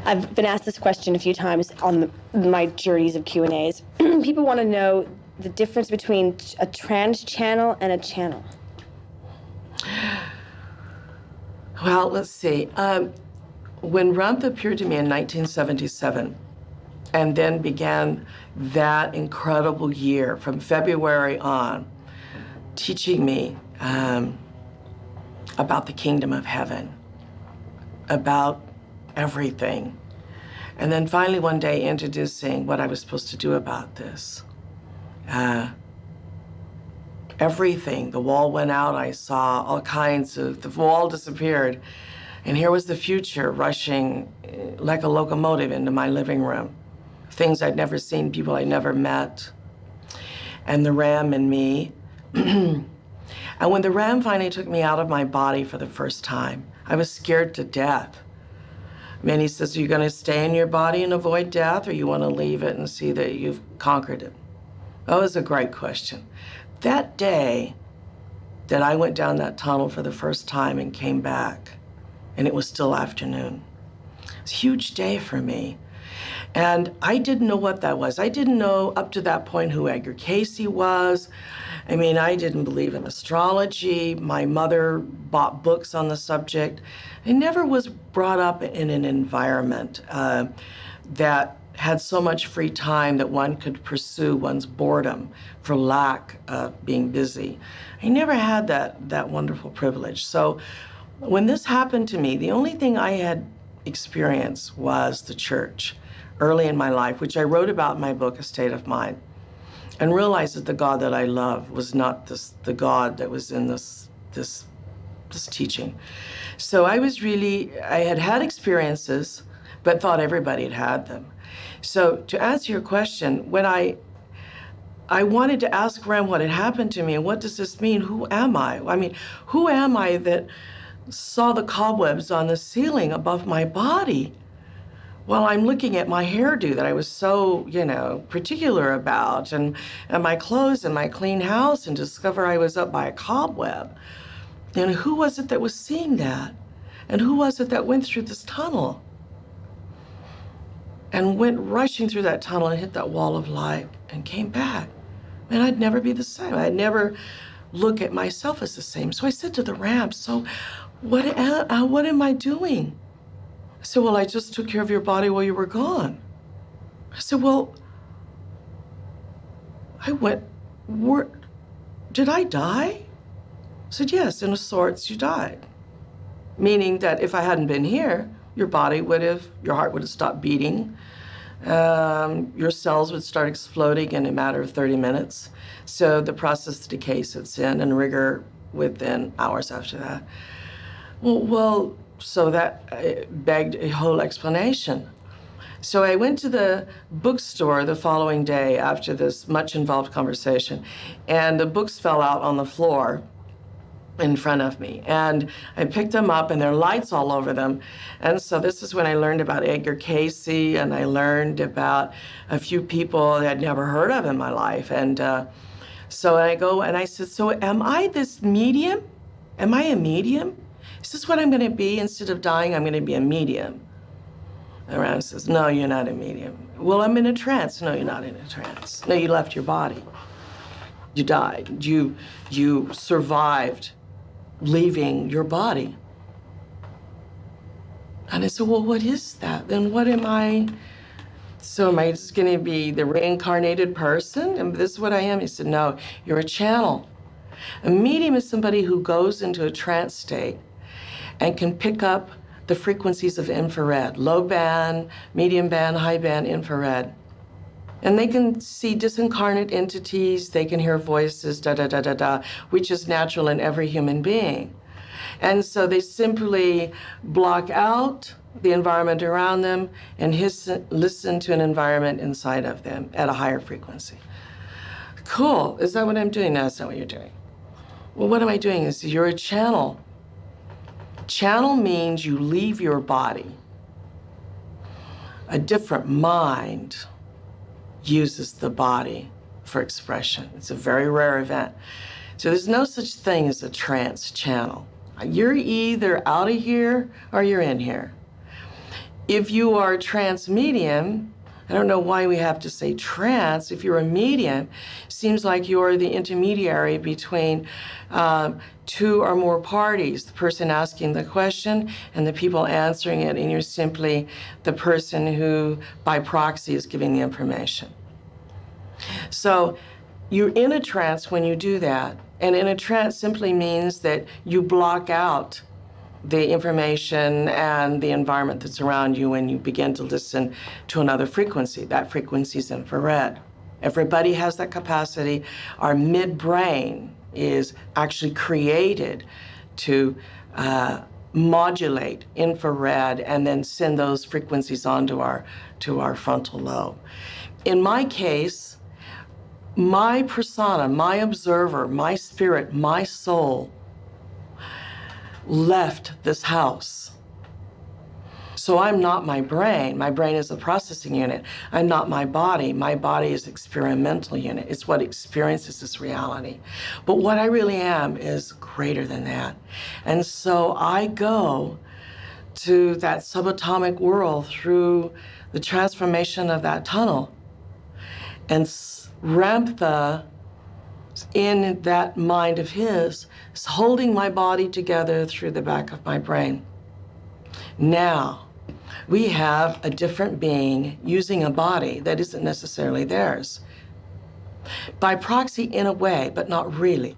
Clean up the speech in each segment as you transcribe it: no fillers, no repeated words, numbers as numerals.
I've been asked this question a few times on my journeys of Q&As. People want to know the difference between a trans channel and a channel. Well, let's see. When Rump appeared to me in 1977, and then began that incredible year from February on, teaching me about the kingdom of heaven, about everything. And then finally one day introducing what I was supposed to do about this. Everything, the wall went out, I saw all kinds of, the wall disappeared, and here was the future rushing like a locomotive into my living room. Things I'd never seen, people I'd never met, and the Ram in me. And when the Ram finally took me out of my body for the first time, I was scared to death. I mean, he says, are you gonna stay in your body and avoid death, or you wanna leave it and see that you've conquered it? That was a great question. That day that I went down that tunnel for the first time and came back, and it was still afternoon. It was a huge day for me. And I didn't know what that was. I didn't know up to that point who Edgar Cayce was. I mean, I didn't believe in astrology. My mother bought books on the subject. I never was brought up in an environment that had so much free time that one could pursue one's boredom for lack of being busy. I never had that wonderful privilege. So when this happened to me, the only thing I had experienced was the church early in my life, which I wrote about in my book, A State of Mind, and realized that the God that I love was not the God that was in this teaching. So I had experiences, but thought everybody had had them. So to answer your question, when I wanted to ask Ram what had happened to me and what does this mean? Who am I? I mean, who am I that saw the cobwebs on the ceiling above my body while I'm looking at my hairdo that I was so, particular about, and my clothes and my clean house, and discover I was up by a cobweb? And who was it that was seeing that? And who was it that went through this tunnel? And went rushing through that tunnel and hit that wall of light and came back. And I'd never be the same. I'd never look at myself as the same. So I said to the Ram, so what am I doing? I said, well, I just took care of your body while you were gone. I said, well, did I die? I said, yes, in a sorts, you died. Meaning that if I hadn't been here, your heart would have stopped beating. Your cells would start exploding in a matter of 30 minutes. So the process of decay sets in and rigor within hours after that. Well, so that begged a whole explanation. So I went to the bookstore the following day after this much involved conversation, and the books fell out on the floor in front of me. And I picked them up and there are lights all over them. And so this is when I learned about Edgar Cayce, and I learned about a few people that I'd never heard of in my life. And so I go and I said, so am I this medium? Am I a medium? Is this what I'm gonna be? Instead of dying, I'm gonna be a medium. And Ram says, no, you're not a medium. Well, I'm in a trance. No, you're not in a trance. No, you left your body. You died. You survived leaving your body. And I said, well, what is that? Then what am I? So am I just gonna be the reincarnated person? And this is what I am? He said, no, you're a channel. A medium is somebody who goes into a trance state and can pick up the frequencies of infrared, low band, medium band, high band infrared. And they can see disincarnate entities, they can hear voices, which is natural in every human being. And so they simply block out the environment around them and listen to an environment inside of them at a higher frequency. Cool, is that what I'm doing? No, that's not what you're doing. Well, what am I doing? Is you're a channel. Channel means you leave your body. A different mind uses the body for expression. It's a very rare event. So there's no such thing as a trance channel. You're either out of here or you're in here. If you are a trance medium, I don't know why we have to say trance. If you're a medium, it seems like you're the intermediary between two or more parties, the person asking the question and the people answering it, and you're simply the person who, by proxy, is giving the information. So you're in a trance when you do that, and in a trance simply means that you block out the information and the environment that's around you when you begin to listen to another frequency. That frequency is infrared. Everybody has that capacity. Our midbrain is actually created to modulate infrared and then send those frequencies on to our frontal lobe. In my case, my persona, my observer, my spirit, my soul left this house. So I'm not my brain. My brain is a processing unit. I'm not my body. My body is an experimental unit. It's what experiences this reality. But what I really am is greater than that. And so I go to that subatomic world through the transformation of that tunnel. And Ramtha, in that mind of his, is holding my body together through the back of my brain. Now, we have a different being using a body that isn't necessarily theirs. By proxy in a way, but not really.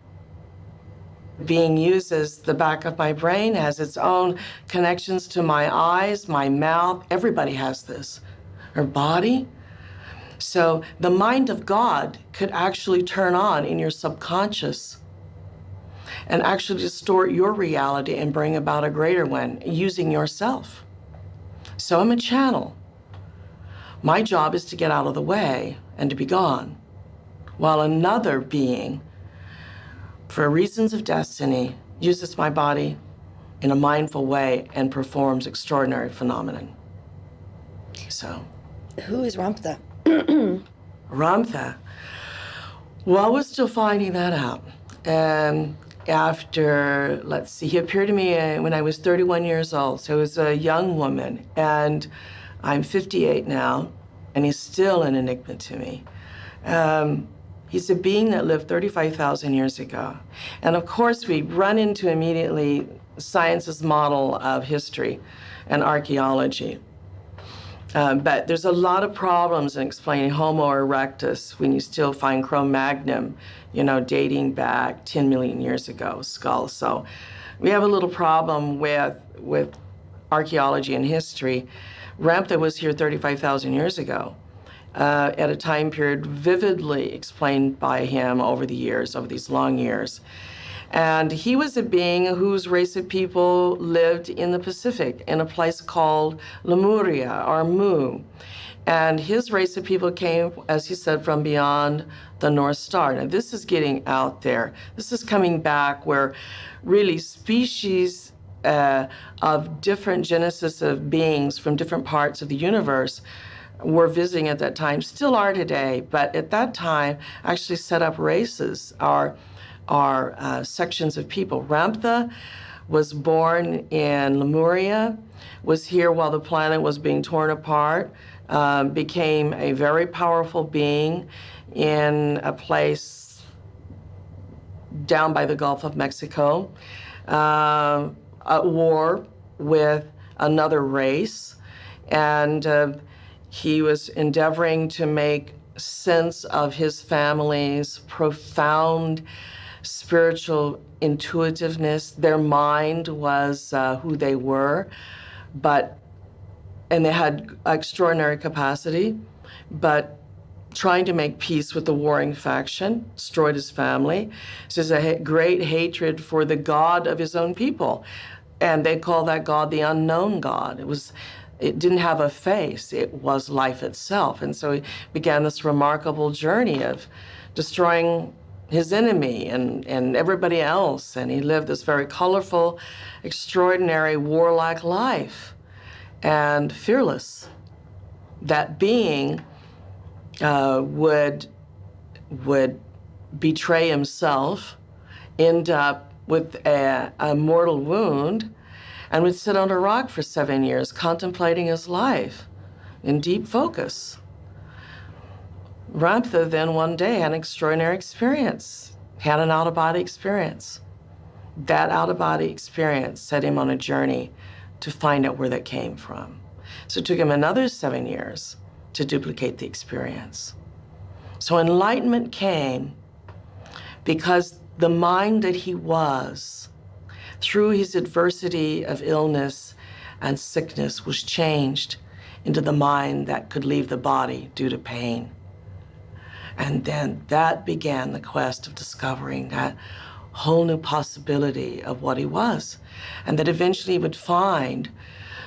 Being uses the back of my brain, has its own connections to my eyes, my mouth. Everybody has this. Her body. So the mind of God could actually turn on in your subconscious and actually distort your reality and bring about a greater one using yourself. So I'm a channel. My job is to get out of the way and to be gone, while another being, for reasons of destiny, uses my body in a mindful way and performs extraordinary phenomenon. So. Who is Ramtha? Ramtha. Well, we're still finding that out. After, let's see, he appeared to me when I was 31 years old, so I was a young woman, and I'm 58 now, and he's still an enigma to me. He's a being that lived 35,000 years ago. And of course, we run into immediately science's model of history and archaeology. But there's a lot of problems in explaining Homo erectus when you still find Cro-Magnon, dating back 10 million years ago, skulls. So we have a little problem with archaeology and history. Ramtha was here 35,000 years ago, at a time period vividly explained by him over the years, over these long years. And he was a being whose race of people lived in the Pacific in a place called Lemuria, or Mu. And his race of people came, as he said, from beyond the North Star. Now, this is getting out there. This is coming back where really species of different genesis of beings from different parts of the universe were visiting at that time, still are today, but at that time actually set up races, are sections of people. Ramtha was born in Lemuria, was here while the planet was being torn apart, became a very powerful being in a place down by the Gulf of Mexico, at war with another race, and he was endeavoring to make sense of his family's profound spiritual intuitiveness. Their mind was who they were, and they had extraordinary capacity, but trying to make peace with the warring faction, destroyed his family. So there's a great hatred for the God of his own people. And they call that God the unknown God. It didn't have a face, it was life itself. And so he began this remarkable journey of destroying his enemy and everybody else. And he lived this very colorful, extraordinary, warlike life, and fearless. That being would betray himself, end up with a mortal wound, and would sit on a rock for 7 years contemplating his life in deep focus. Ramtha then one day had an extraordinary experience, had an out-of-body experience. That out-of-body experience set him on a journey to find out where that came from. So it took him another 7 years to duplicate the experience. So enlightenment came because the mind that he was, through his adversity of illness and sickness, was changed into the mind that could leave the body due to pain. And then that began the quest of discovering that whole new possibility of what he was, and that eventually he would find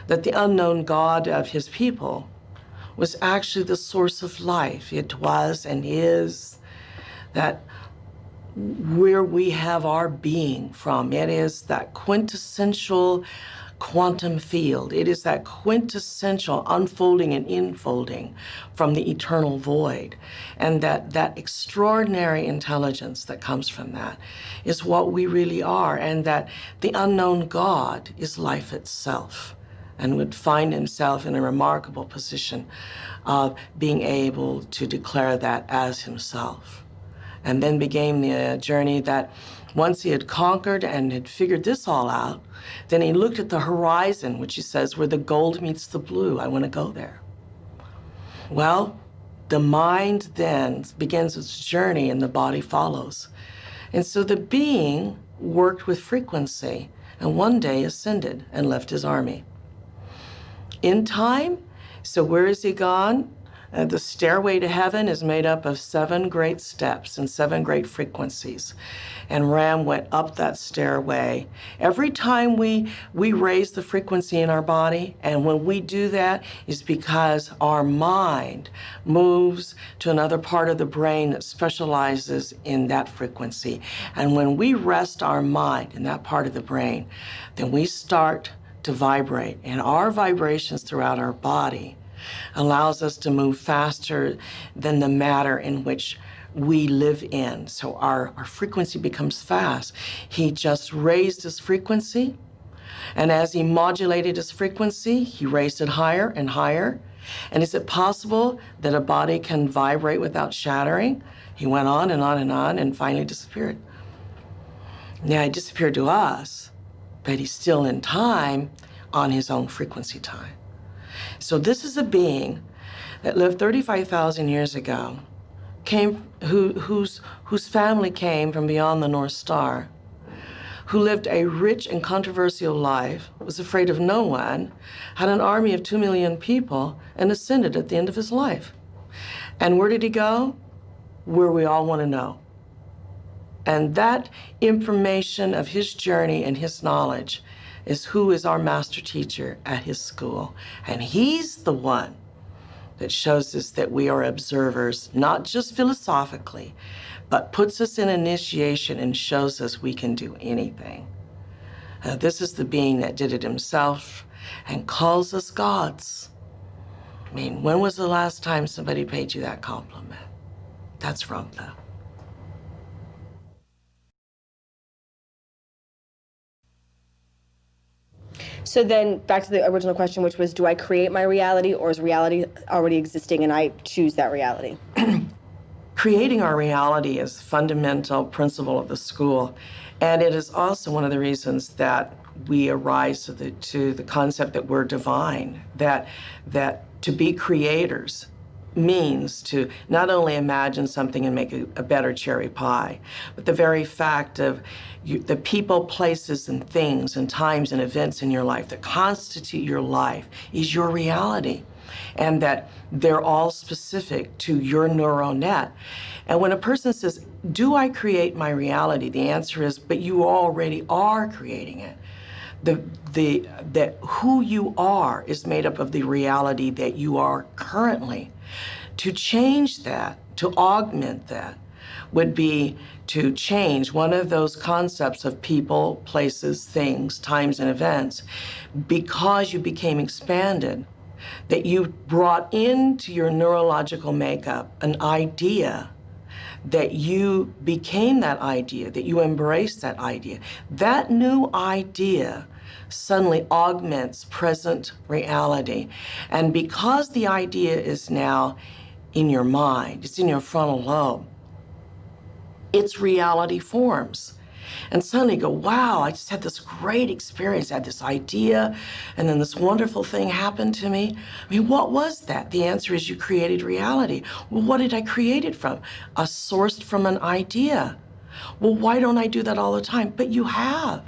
that the unknown God of his people was actually the source of life. It was and is that where we have our being from. It is that quintessential quantum field. It is that quintessential unfolding and infolding from the eternal void. And that extraordinary intelligence that comes from that is what we really are. And that the unknown God is life itself, and would find himself in a remarkable position of being able to declare that as himself. And then began the journey that once he had conquered and had figured this all out, then he looked at the horizon, which he says, where the gold meets the blue. I want to go there. Well, the mind then begins its journey and the body follows. And so the being worked with frequency and one day ascended and left his army. In time, so where is he gone? The stairway to heaven is made up of 7 great steps and 7 great frequencies. And Ram went up that stairway. Every time we raise the frequency in our body, and when we do that, is because our mind moves to another part of the brain that specializes in that frequency. And when we rest our mind in that part of the brain, then we start to vibrate. And our vibrations throughout our body allows us to move faster than the matter in which we live in. So our frequency becomes fast. He just raised his frequency, and as he modulated his frequency, he raised it higher and higher. And is it possible that a body can vibrate without shattering? He went on and on and on and finally disappeared. Now, he disappeared to us, but he's still in time on his own frequency time. So this is a being that lived 35,000 years ago, whose family came from beyond the North Star, who lived a rich and controversial life, was afraid of no one, had an army of 2 million people, and ascended at the end of his life. And where did he go? Where we all want to know. And that information of his journey and his knowledge is who is our master teacher at his school. And he's the one that shows us that we are observers, not just philosophically, but puts us in initiation and shows us we can do anything. This is the being that did it himself and calls us gods. I mean, when was the last time somebody paid you that compliment? That's Ramtha. So then back to the original question, which was, do I create my reality, or is reality already existing and I choose that reality? Creating our reality is a fundamental principle of the school. And it is also one of the reasons that we arise to the concept that we're divine, that to be creators means to not only imagine something and make a better cherry pie, but the very fact of the people, places, and things, and times, and events in your life that constitute your life is your reality, and that they're all specific to your neural net. And when a person says, do I create my reality? The answer is, but you already are creating it. That who you are is made up of the reality that you are currently. To change that, to augment that, would be to change one of those concepts of people, places, things, times, and events, because you became expanded, that you brought into your neurological makeup an idea, that you became that idea, that you embraced that idea. That new idea suddenly augments present reality. And because the idea is now in your mind, it's in your frontal lobe, its reality forms. And suddenly you go, wow, I just had this great experience, I had this idea, and then this wonderful thing happened to me. I mean, what was that? The answer is you created reality. Well, what did I create it from? Sourced from an idea. Well, why don't I do that all the time? But you have.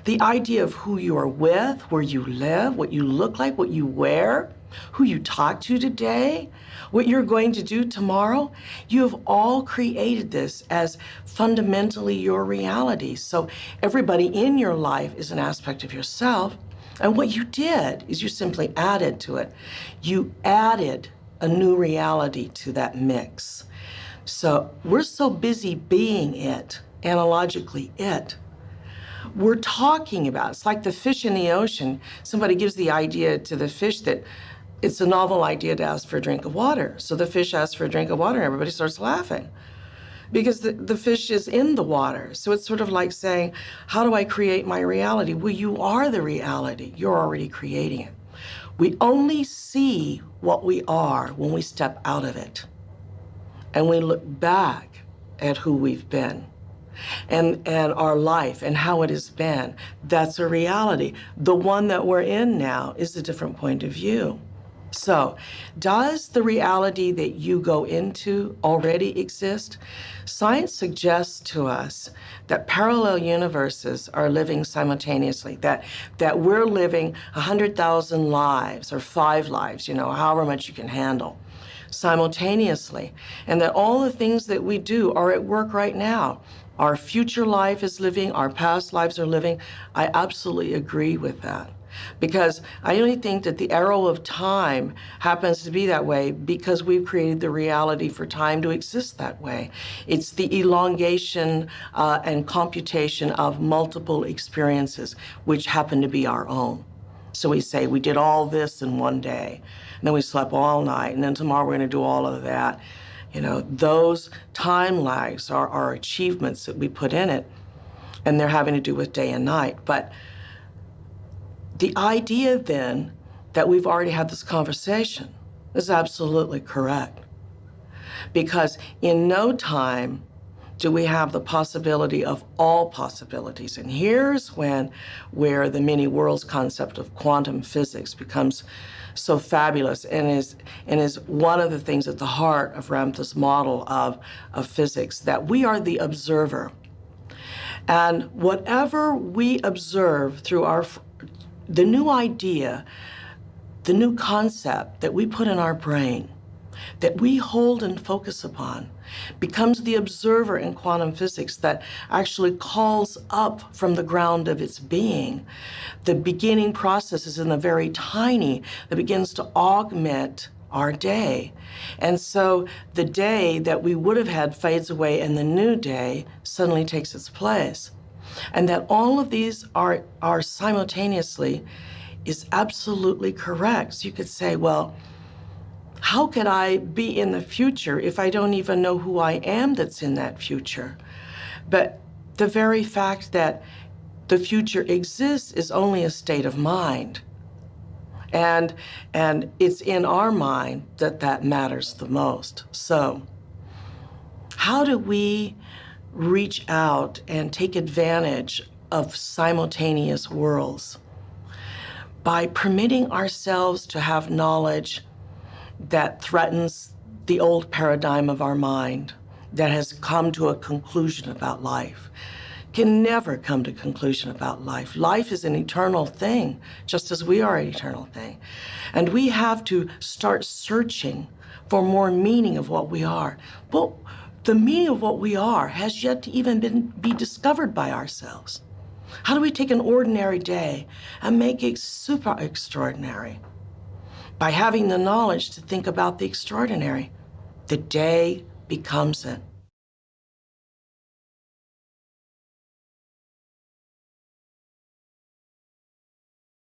The idea of who you are with, where you live, what you look like, what you wear, who you talk to today, what you're going to do tomorrow, you have all created this as fundamentally your reality. So everybody in your life is an aspect of yourself. And what you did is you simply added to it. You added a new reality to that mix. So we're so busy being it, analogically it. We're talking about, it's like the fish in the ocean. Somebody gives the idea to the fish that it's a novel idea to ask for a drink of water. So the fish asks for a drink of water and everybody starts laughing because the fish is in the water. So it's sort of like saying, how do I create my reality? Well, you are the reality. You're already creating it. We only see what we are when we step out of it and we look back at who we've been and our life and how it has been. That's a reality. The one that we're in now is a different point of view. So, does the reality that you go into already exist? Science suggests to us that parallel universes are living simultaneously, that we're living 100,000 lives or 5 lives, however much you can handle, simultaneously, and that all the things that we do are at work right now. Our future life is living, our past lives are living. I absolutely agree with that. Because I only think that the arrow of time happens to be that way because we've created the reality for time to exist that way. It's the elongation and computation of multiple experiences, which happen to be our own. So we say we did all this in one day, and then we slept all night, and then tomorrow we're going to do all of that. Those time lags are our achievements that we put in it, and they're having to do with day and night. But the idea then that we've already had this conversation is absolutely correct. Because in no time do we have the possibility of all possibilities. And here's where the many worlds concept of quantum physics becomes so fabulous and is one of the things at the heart of Ramtha's model of physics, that we are the observer. And whatever we observe through the new idea, the new concept that we put in our brain, that we hold and focus upon, becomes the observer in quantum physics that actually calls up from the ground of its being. The beginning process is in the very tiny that begins to augment our day. And so the day that we would have had fades away and the new day suddenly takes its place. And that all of these are simultaneously is absolutely correct. So you could say, well, how could I be in the future if I don't even know who I am that's in that future? But the very fact that the future exists is only a state of mind. And it's in our mind that matters the most. So how do we reach out and take advantage of simultaneous worlds? By permitting ourselves to have knowledge that threatens the old paradigm of our mind that has come to a conclusion about life. Can never come to a conclusion about life. Life is an eternal thing, just as we are an eternal thing. And we have to start searching for more meaning of what we are. Well, the meaning of what we are has yet to even be discovered by ourselves. How do we take an ordinary day and make it super extraordinary? By having the knowledge to think about the extraordinary. The day becomes it.